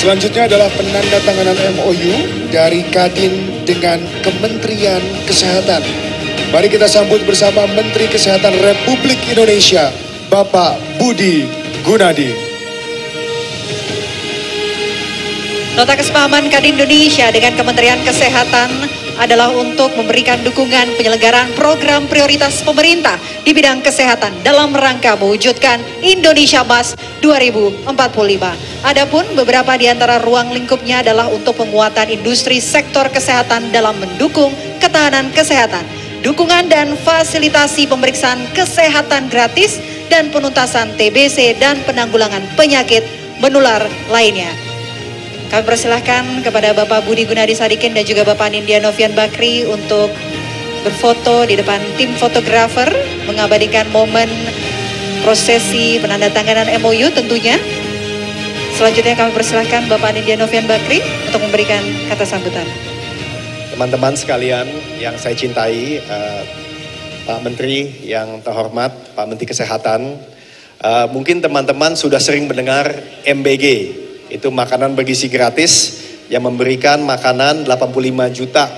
Selanjutnya adalah penandatanganan MOU dari Kadin dengan Kementerian Kesehatan. Mari kita sambut bersama Menteri Kesehatan Republik Indonesia, Bapak Budi Gunadi. Nota kesepahaman Kadin Indonesia dengan Kementerian Kesehatan adalah untuk memberikan dukungan penyelenggaraan program prioritas pemerintah di bidang kesehatan dalam rangka mewujudkan Indonesia Emas 2045. Adapun beberapa di antara ruang lingkupnya adalah untuk penguatan industri sektor kesehatan dalam mendukung ketahanan kesehatan, dukungan dan fasilitasi pemeriksaan kesehatan gratis, dan penuntasan TBC dan penanggulangan penyakit menular lainnya. Kami persilahkan kepada Bapak Budi Gunadi Sadikin dan juga Bapak Nindya Novian Bakri untuk berfoto di depan tim fotografer, mengabadikan momen prosesi penandatanganan MOU tentunya. Selanjutnya kami persilahkan Bapak Nindya Novian Bakri untuk memberikan kata sambutan. Teman-teman sekalian yang saya cintai, Pak Menteri yang terhormat, Pak Menteri Kesehatan, mungkin teman-teman sudah sering mendengar MBG. Itu makanan bergizi gratis yang memberikan makanan 85 juta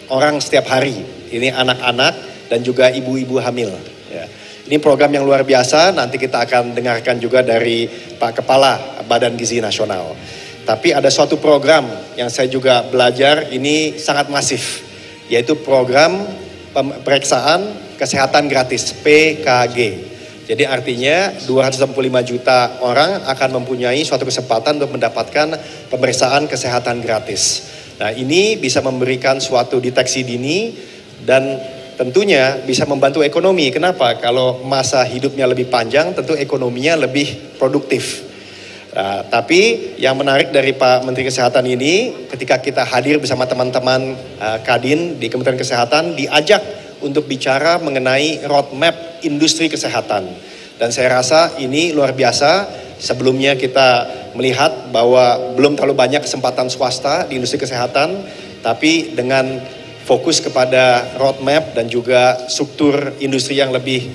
orang setiap hari. Ini anak-anak dan juga ibu-ibu hamil. Ya. Ini program yang luar biasa, nanti kita akan dengarkan juga dari Pak Kepala Badan Gizi Nasional. Tapi ada suatu program yang saya juga belajar, ini sangat masif. Yaitu program pemeriksaan kesehatan gratis, PKG. Jadi artinya 265 juta orang akan mempunyai suatu kesempatan untuk mendapatkan pemeriksaan kesehatan gratis. Nah, ini bisa memberikan suatu deteksi dini dan tentunya bisa membantu ekonomi. Kenapa? Kalau masa hidupnya lebih panjang, tentu ekonominya lebih produktif. Nah, tapi yang menarik dari Pak Menteri Kesehatan ini, ketika kita hadir bersama teman-teman Kadin di Kementerian Kesehatan, diajak untuk bicara mengenai roadmap industri kesehatan. Dan saya rasa ini luar biasa. Sebelumnya kita melihat bahwa belum terlalu banyak kesempatan swasta di industri kesehatan, tapi dengan fokus kepada roadmap dan juga struktur industri yang lebih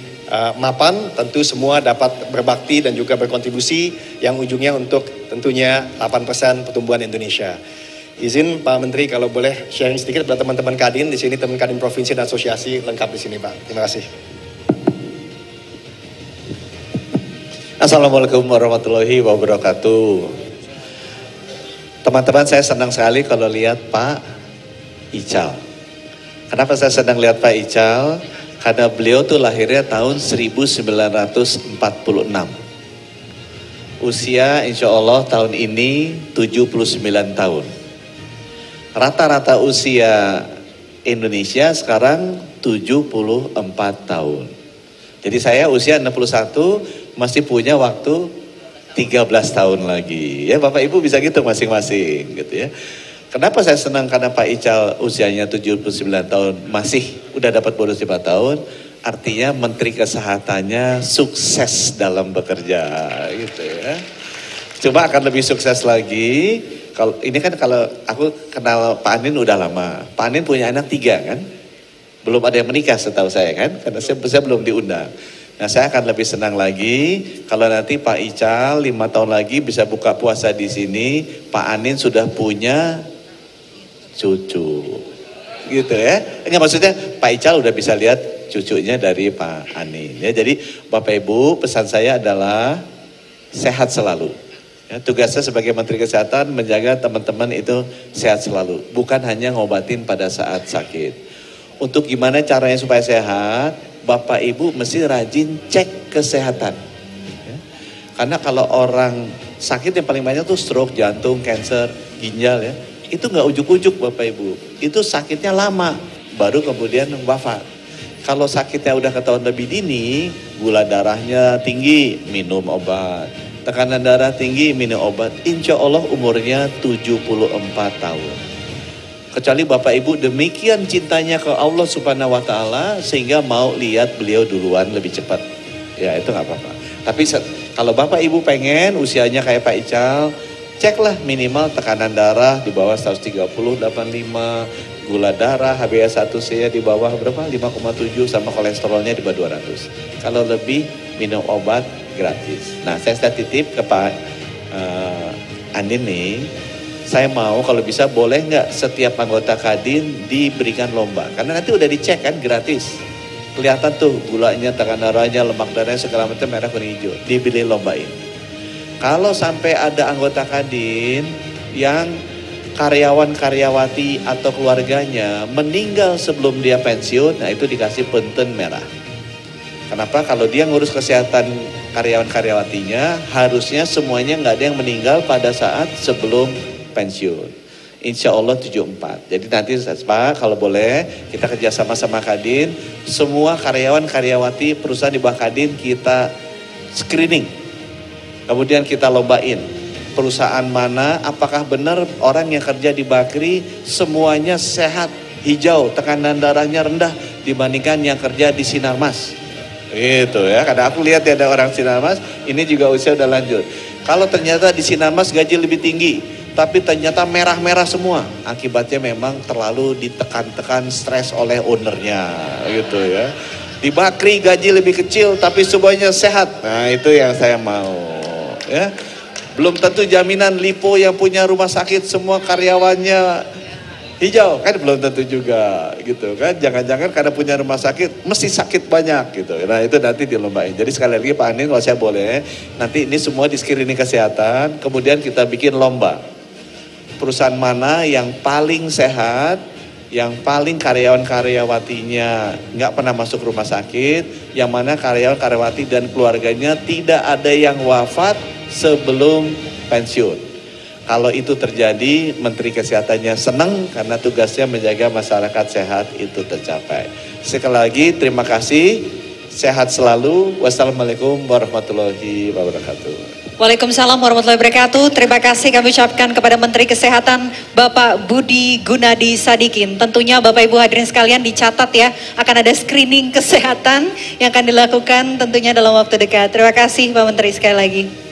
mapan, tentu semua dapat berbakti dan juga berkontribusi yang ujungnya untuk tentunya 8% pertumbuhan Indonesia. Izin Pak Menteri kalau boleh sharing sedikit pada teman-teman Kadin di sini, teman Kadin Provinsi dan Asosiasi lengkap di sini, Pak. Terima kasih. Assalamualaikum warahmatullahi wabarakatuh. Teman-teman, saya senang sekali kalau lihat Pak Ical. Kenapa saya senang lihat Pak Ical? Karena beliau tuh lahirnya tahun 1946. Usia insya Allah tahun ini 79 tahun. Rata-rata usia Indonesia sekarang 74 tahun. Jadi saya usia 61 masih punya waktu 13 tahun lagi. Ya Bapak Ibu bisa gitu masing-masing gitu ya. Kenapa saya senang? Karena Pak Ical usianya 79 tahun masih udah dapat bonus 5 tahun. Artinya Menteri Kesehatannya sukses dalam bekerja gitu ya. Coba akan lebih sukses lagi. Kalau ini kan kalau aku kenal Pak Anin udah lama. Pak Anin punya anak 3 kan? Belum ada yang menikah setahu saya kan? Karena saya belum diundang. Nah saya akan lebih senang lagi kalau nanti Pak Ical 5 tahun lagi bisa buka puasa di sini. Pak Anin sudah punya cucu. Gitu ya. Enggak maksudnya Pak Ical udah bisa lihat cucunya dari Pak Anin. Ya, jadi Bapak Ibu pesan saya adalah sehat selalu. Ya, tugasnya sebagai Menteri Kesehatan menjaga teman-teman itu sehat selalu. Bukan hanya ngobatin pada saat sakit. Untuk gimana caranya supaya sehat, Bapak Ibu mesti rajin cek kesehatan. Ya. Karena kalau orang sakit yang paling banyak tuh stroke, jantung, cancer, ginjal ya. Itu nggak ujuk-ujuk Bapak Ibu. Itu sakitnya lama, baru kemudian wafat. Kalau sakitnya udah ketahuan lebih dini, gula darahnya tinggi, minum obat. Tekanan darah tinggi, minum obat. Insya Allah umurnya 74 tahun. Kecuali Bapak Ibu demikian cintanya ke Allah Subhanahu wa Ta'ala sehingga mau lihat beliau duluan lebih cepat. Ya itu nggak apa-apa. Tapi kalau Bapak Ibu pengen usianya kayak Pak Ical, ceklah minimal tekanan darah di bawah 130, 85, gula darah HbA1c di bawah berapa? 5,7 sama kolesterolnya di bawah 200. Kalau lebih minum obat gratis. Nah saya titip ke Pak Andin nih, saya mau kalau bisa boleh nggak setiap anggota Kadin diberikan lomba. Karena nanti udah dicek kan gratis. Kelihatan tuh gulanya, tekanan darahnya, lemak darahnya segala macam merah kuning hijau. Dibeli lombain. Kalau sampai ada anggota Kadin yang karyawan-karyawati atau keluarganya meninggal sebelum dia pensiun, nah itu dikasih punten merah. Kenapa? Kalau dia ngurus kesehatan karyawan-karyawatinya, harusnya semuanya nggak ada yang meninggal pada saat sebelum pensiun. Insya Allah 74. Jadi nanti Pak, kalau boleh kita kerjasama sama Kadin, semua karyawan-karyawati perusahaan di bawah Kadin kita screening. Kemudian kita lombain. Perusahaan mana, apakah benar orang yang kerja di Bakri semuanya sehat, hijau, tekanan darahnya rendah dibandingkan yang kerja di Sinarmas. Gitu ya, karena aku lihat ya ada orang Sinarmas, ini juga usia udah lanjut. Kalau ternyata di Sinarmas gaji lebih tinggi, tapi ternyata merah-merah semua, akibatnya memang terlalu ditekan-tekan, stres oleh ownernya, gitu ya. Di Bakri gaji lebih kecil, tapi semuanya sehat. Nah itu yang saya mau, ya. Belum tentu jaminan Lipo yang punya rumah sakit semua karyawannya hijau, kan belum tentu juga gitu kan. Jangan-jangan karena punya rumah sakit mesti sakit banyak gitu. Nah itu nanti dilombain. Jadi sekali lagi Pak Andin kalau saya boleh, nanti ini semua di screening kesehatan, kemudian kita bikin lomba. Perusahaan mana yang paling sehat, yang paling karyawan-karyawatinya nggak pernah masuk rumah sakit, yang mana karyawan-karyawati dan keluarganya tidak ada yang wafat sebelum pensiun. Kalau itu terjadi, Menteri Kesehatannya senang karena tugasnya menjaga masyarakat sehat itu tercapai. Sekali lagi terima kasih, sehat selalu. Wassalamualaikum warahmatullahi wabarakatuh. Waalaikumsalam warahmatullahi wabarakatuh. Terima kasih kami ucapkan kepada Menteri Kesehatan Bapak Budi Gunadi Sadikin. Tentunya Bapak Ibu hadirin sekalian dicatat ya, akan ada screening kesehatan yang akan dilakukan tentunya dalam waktu dekat. Terima kasih Pak Menteri sekali lagi.